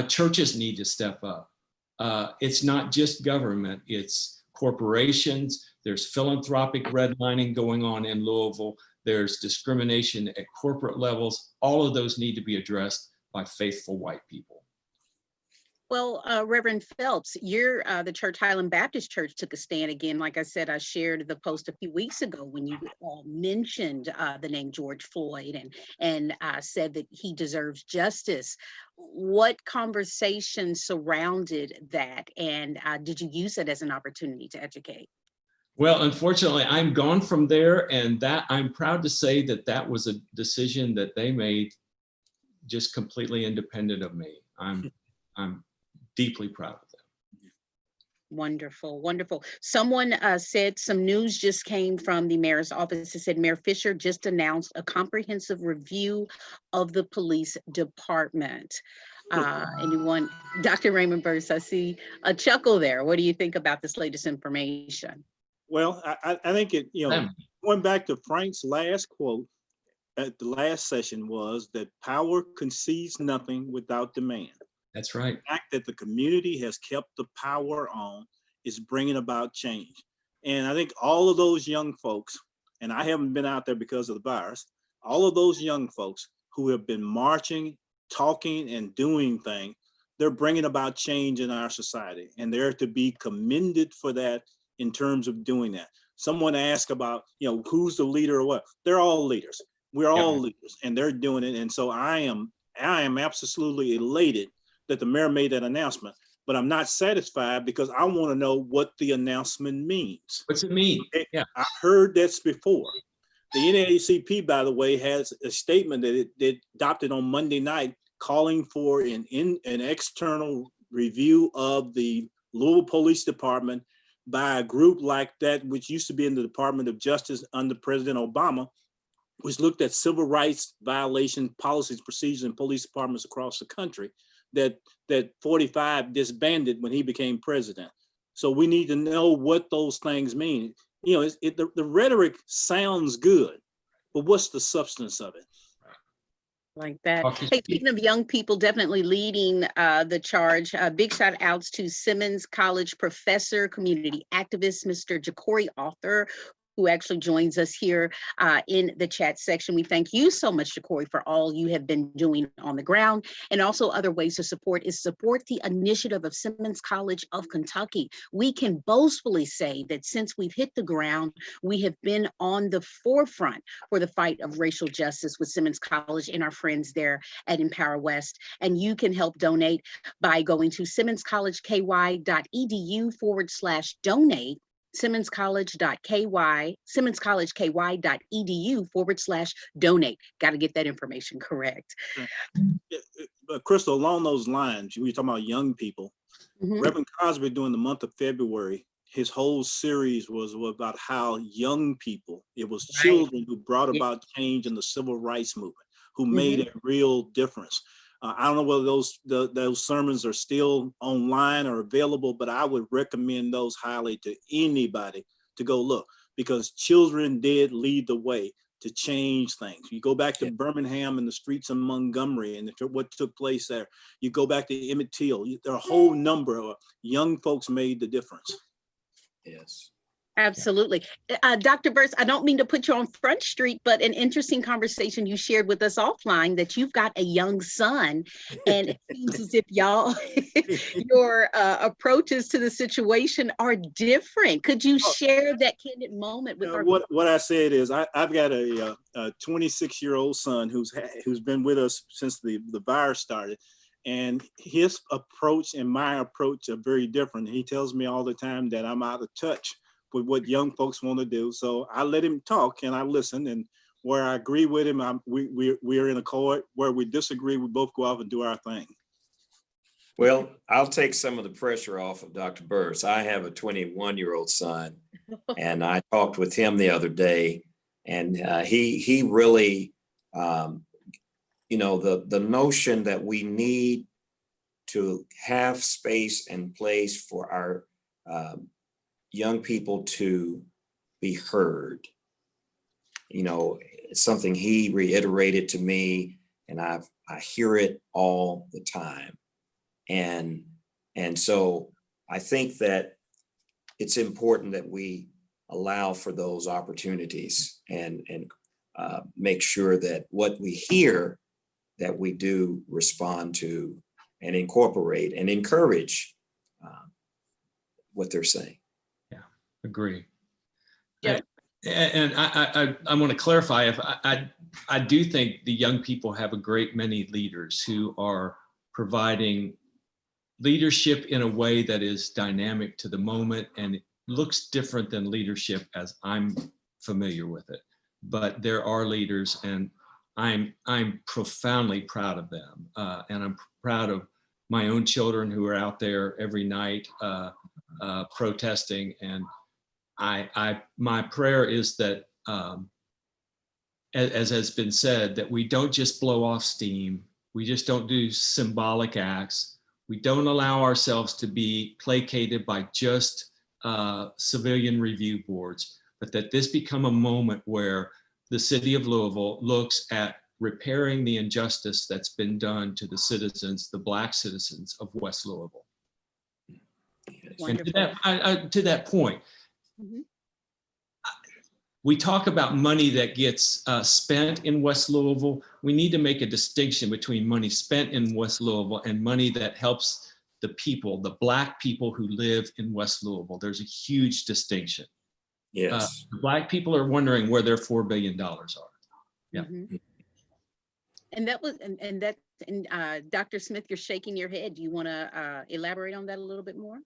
Churches need to step up. It's not just government, it's corporations. There's philanthropic redlining going on in Louisville. There's discrimination at corporate levels. All of those need to be addressed by faithful white people. Well, Reverend Phelps, the Church Highland Baptist Church took a stand again. Like I said, I shared the post a few weeks ago when you mentioned the name George Floyd and said that he deserves justice. What conversation surrounded that, and did you use it as an opportunity to educate? Well, unfortunately, I'm gone from there, and that I'm proud to say that was a decision that they made just completely independent of me. I'm deeply proud of them. Wonderful, wonderful. Someone said some news just came from the mayor's office. It said Mayor Fisher just announced a comprehensive review of the police department. Anyone, Dr. Raymond Burse, I see a chuckle there. What do you think about this latest information? Well, I think it, going back to Frank's last quote at the last session was that power concedes nothing without demand. That's right. The fact that the community has kept the power on is bringing about change. And I think all of those young folks, and I haven't been out there because of the virus, all of those young folks who have been marching, talking, and doing things, they're bringing about change in our society. And they're to be commended for that in terms of doing that. Someone asked about, who's the leader or what? They're all leaders. We're all leaders, and they're doing it. And so I am absolutely elated that the mayor made that announcement, but I'm not satisfied because I want to know what the announcement means. What's it mean? Yeah, I heard this before. The NAACP, by the way, has a statement that it adopted on Monday night calling for an external review of the Louisville Police Department by a group like that, which used to be in the Department of Justice under President Obama, which looked at civil rights violation policies, procedures in police departments across the country that 45 disbanded when he became president. So we need to know what those things mean. The rhetoric sounds good, but what's the substance of it? Like that. Hey, speaking of young people definitely leading the charge, big shout outs to Simmons College professor, community activist, Mr. Ja'Cory Author, who actually joins us here in the chat section. We thank you so much, Ja'Cory, for all you have been doing on the ground. And also other ways to support the initiative of Simmons College of Kentucky. We can boastfully say that since we've hit the ground, we have been on the forefront for the fight of racial justice with Simmons College and our friends there at Empower West. And you can help donate by going to simmonscollegeky.edu/donate. simmonscollegeky.edu/donate. Got to get that information correct. But Crystal, along those lines, we were talking about young people. Reverend Cosby, during the month of February, his whole series was about how young people, it was children who brought about change in the civil rights movement, who made a real difference. I don't know whether those sermons are still online or available, but I would recommend those highly to anybody to go look, because children did lead the way to change things. You go back to Birmingham and the streets of Montgomery and what took place there. You go back to Emmett Till. There are a whole number of young folks made the difference. Yes. Absolutely. Dr. Burse, I don't mean to put you on Front Street, but an interesting conversation you shared with us offline that you've got a young son, and it seems as if y'all, your approaches to the situation are different. Could you share that candid moment with our what I said is I've got a 26-year-old son who's been with us since the virus started. And his approach and my approach are very different. He tells me all the time that I'm out of touch with what young folks want to do. So I let him talk and I listen. And where I agree with him, we're in accord. Where we disagree, we both go off and do our thing. Well, I'll take some of the pressure off of Dr. Burse. I have a 21-year-old son, and I talked with him the other day, and he really, the notion that we need to have space and place for our young people to be heard. It's something he reiterated to me, and I hear it all the time. And so I think that it's important that we allow for those opportunities and make sure that what we hear, that we do respond to and incorporate and encourage what they're saying. Yeah, agree. Yeah. And I want to clarify, if I do think the young people have a great many leaders who are providing leadership in a way that is dynamic to the moment and it looks different than leadership as I'm familiar with it. But there are leaders, and I'm profoundly proud of them, and I'm proud of my own children who are out there every night protesting. And my prayer is that, as has been said, that we don't just blow off steam. We just don't do symbolic acts. We don't allow ourselves to be placated by just civilian review boards, but that this become a moment where the city of Louisville looks at repairing the injustice that's been done to the citizens, the Black citizens of West Louisville. Wonderful. And to that point, Mhm. we talk about money that gets spent in West Louisville. We need to make a distinction between money spent in West Louisville and money that helps the people, the Black people who live in West Louisville. There's a huge distinction. Yes. Black people are wondering where their $4 billion are. Yeah. Mhm. And that was, and Dr. Smith, you're shaking your head. Do you want to elaborate on that a little bit more?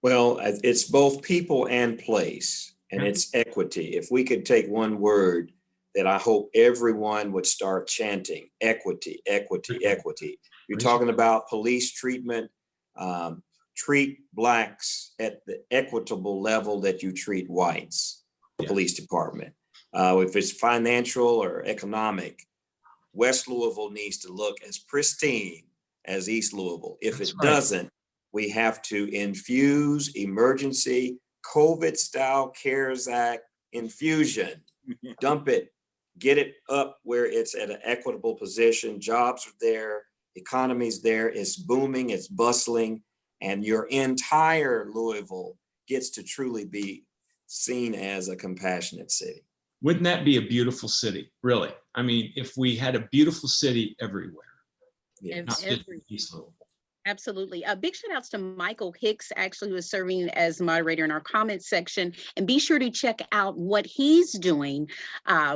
Well, it's both people and place, and it's equity. If we could take one word that I hope everyone would start chanting: equity, equity, equity. You're talking about police treatment. Treat Blacks at the equitable level that you treat whites, police department. If it's financial or economic, West Louisville needs to look as pristine as East Louisville. If it doesn't, we have to infuse emergency COVID-style CARES Act infusion. Dump it, get it up where it's at an equitable position. Jobs are there, economy's there, it's booming, it's bustling, and your entire Louisville gets to truly be seen as a compassionate city. Wouldn't that be a beautiful city, really? I mean, if we had a beautiful city everywhere, not just East Louisville. Absolutely. Big shout outs to Michael Hicks, actually, who is serving as moderator in our comments section. And be sure to check out what he's doing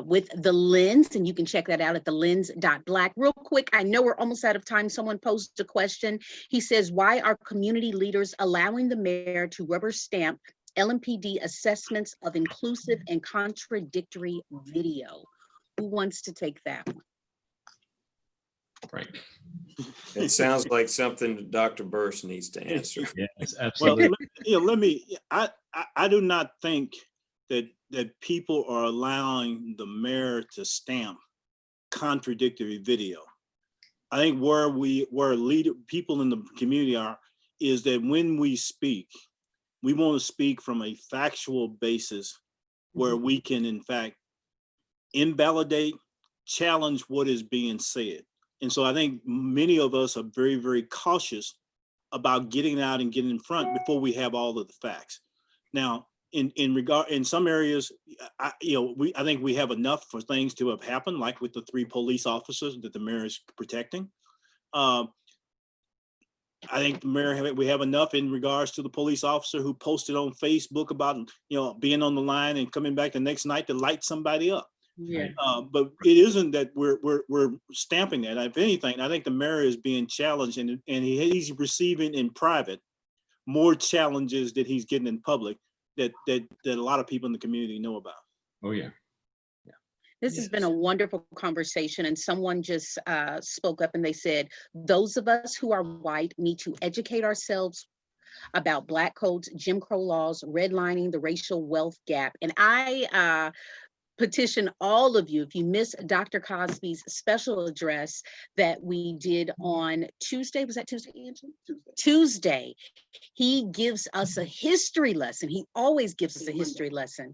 with The Lens. And you can check that out at thelens.black. Real quick, I know we're almost out of time. Someone posed a question. He says, why are community leaders allowing the mayor to rubber stamp LMPD assessments of inclusive and contradictory video? Who wants to take that one? Right. It sounds like something Dr. Burse needs to answer. Yes, absolutely. Well, I do not think that people are allowing the mayor to stamp contradictory video. I think where people in the community are, is that when we speak, we want to speak from a factual basis where we can, in fact, invalidate, challenge what is being said. And so I think many of us are very, very cautious about getting out and getting in front before we have all of the facts. Now, in some areas, I think we have enough for things to have happened, like with the 3 police officers that the mayor is protecting. I think we have enough in regards to the police officer who posted on Facebook about, being on the line and coming back the next night to light somebody up. Yeah. But it isn't that we're stamping that. If anything, I think the mayor is being challenged, and he's receiving in private more challenges that he's getting in public that a lot of people in the community know about. Oh, yeah. This has been a wonderful conversation, and someone just spoke up and they said, those of us who are white need to educate ourselves about Black codes, Jim Crow laws, redlining, the racial wealth gap. And I petition all of you, if you missed Dr. Cosby's special address that we did on Tuesday, was that Tuesday, Angela? Tuesday. He gives us a history lesson. He always gives us a history lesson.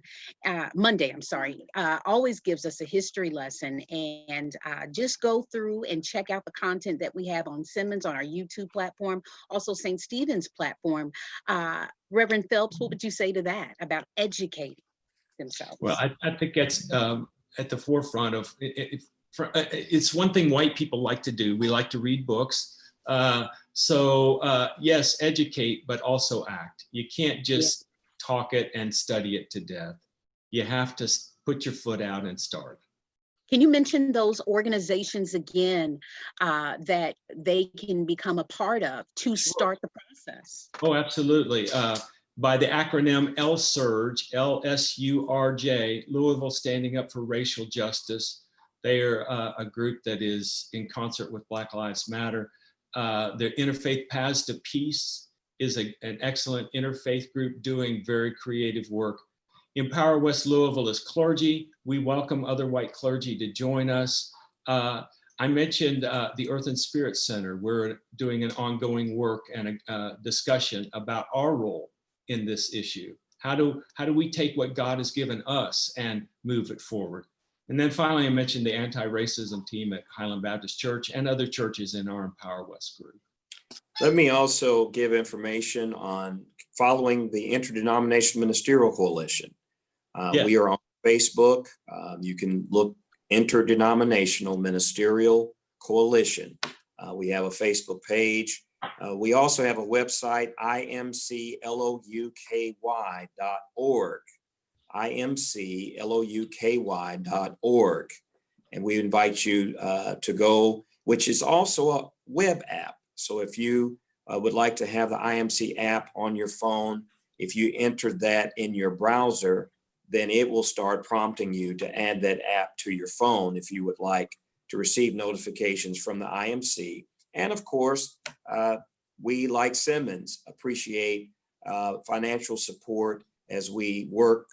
Monday, I'm sorry, always gives us a history lesson. And just go through and check out the content that we have on Simmons, on our YouTube platform, also St. Stephen's platform. Reverend Phelps, what would you say to that about educating themselves? Well, I think that's at the forefront of it's one thing white people like to do. We like to read books. So yes, educate, but also act. You can't just talk it and study it to death. You have to put your foot out and start. Can you mention those organizations again that they can become a part of to start the process? Oh, absolutely. By the acronym LSURJ, LSURJ, Louisville Standing Up for Racial Justice. They are a group that is in concert with Black Lives Matter. The Interfaith Paths to Peace is an excellent interfaith group doing very creative work. Empower West Louisville is clergy. We welcome other white clergy to join us. I mentioned the Earth and Spirit Center. We're doing an ongoing work and a discussion about our role in this issue. How do we take what God has given us and move it forward? And then finally, I mentioned the anti-racism team at Highland Baptist Church and other churches in our Empower West group. Let me also give information on following the Interdenominational Ministerial Coalition. Yes. We are on Facebook. You can look Interdenominational Ministerial Coalition. We have a Facebook page. We also have a website, imclouky.org, imclouky.org. And we invite you to go, which is also a web app. So if you would like to have the IMC app on your phone, if you enter that in your browser, then it will start prompting you to add that app to your phone if you would like to receive notifications from the IMC. And of course, we, like Simmons, appreciate financial support as we work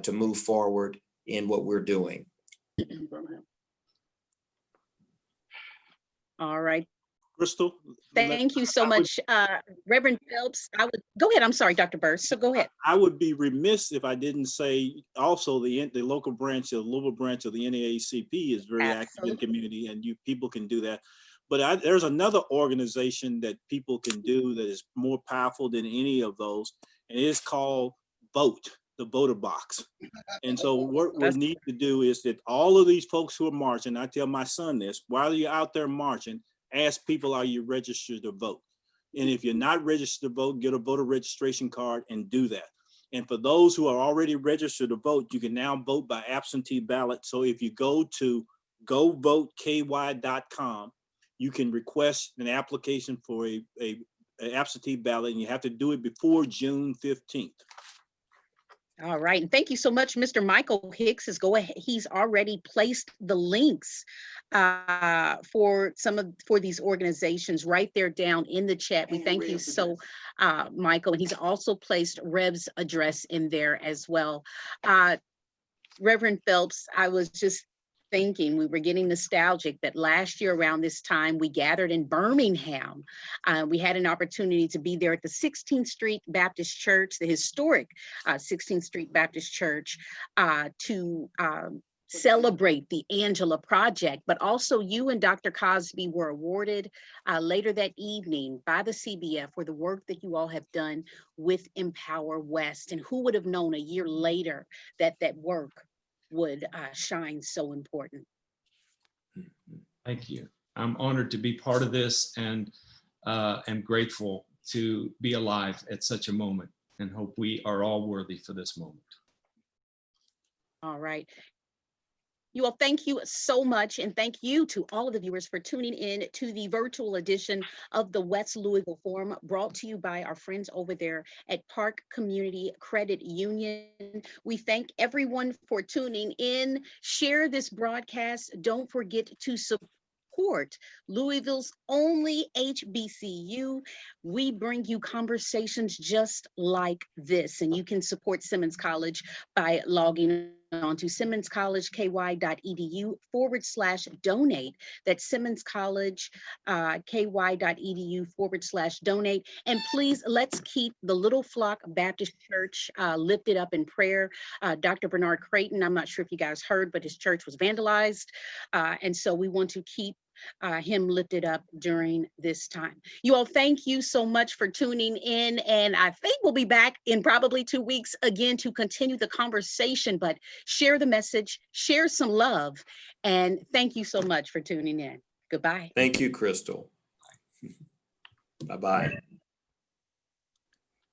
to move forward in what we're doing. All right. Crystal? Thank you so much, Reverend Phelps. Go ahead. I'm sorry, Dr. Burst. So go ahead. I would be remiss if I didn't say also the local branch, the Louisville branch of the NAACP is very active in the community, and people can do that. But there's another organization that people can do that is more powerful than any of those, and it is called Vote, the voter box. And so what we need to do is that all of these folks who are marching, I tell my son this, while you're out there marching, ask people, are you registered to vote? And if you're not registered to vote, get a voter registration card and do that. And for those who are already registered to vote, you can now vote by absentee ballot. So if you go to govoteky.com, you can request an application for an absentee ballot, and you have to do it before June 15th. All right. And thank you so much. Mr. Michael Hicks is he's already placed the links for these organizations right there down in the chat. We thank you so, Michael. And he's also placed Rev's address in there as well. Reverend Phelps, I was just thinking, we were getting nostalgic that last year around this time, we gathered in Birmingham. We had an opportunity to be there at the 16th Street Baptist Church, the historic 16th Street Baptist Church, to celebrate the Angela Project, but also you and Dr. Cosby were awarded later that evening by the CBF for the work that you all have done with Empower West. And who would have known a year later that that work would shine so important? Thank you. I'm honored to be part of this, and am grateful to be alive at such a moment, and hope we are all worthy for this moment. All right. You all, thank you so much. And thank you to all of the viewers for tuning in to the virtual edition of the West Louisville Forum, brought to you by our friends over there at Park Community Credit Union. We thank everyone for tuning in. Share this broadcast. Don't forget to support Louisville's only HBCU. We bring you conversations just like this, and you can support Simmons College by logging on to simmonscollege.ky.edu/donate. That's simmonscollege.ky.edu/donate. And please, let's keep the Little Flock Baptist Church lifted up in prayer. Dr. Bernard Creighton, I'm not sure if you guys heard, but his church was vandalized. And so we want to keep him lifted up during this time. You all, thank you so much for tuning in. And I think we'll be back in probably 2 weeks again to continue the conversation, but share the message, share some love, and thank you so much for tuning in. Goodbye. Thank you, Crystal. Bye-bye.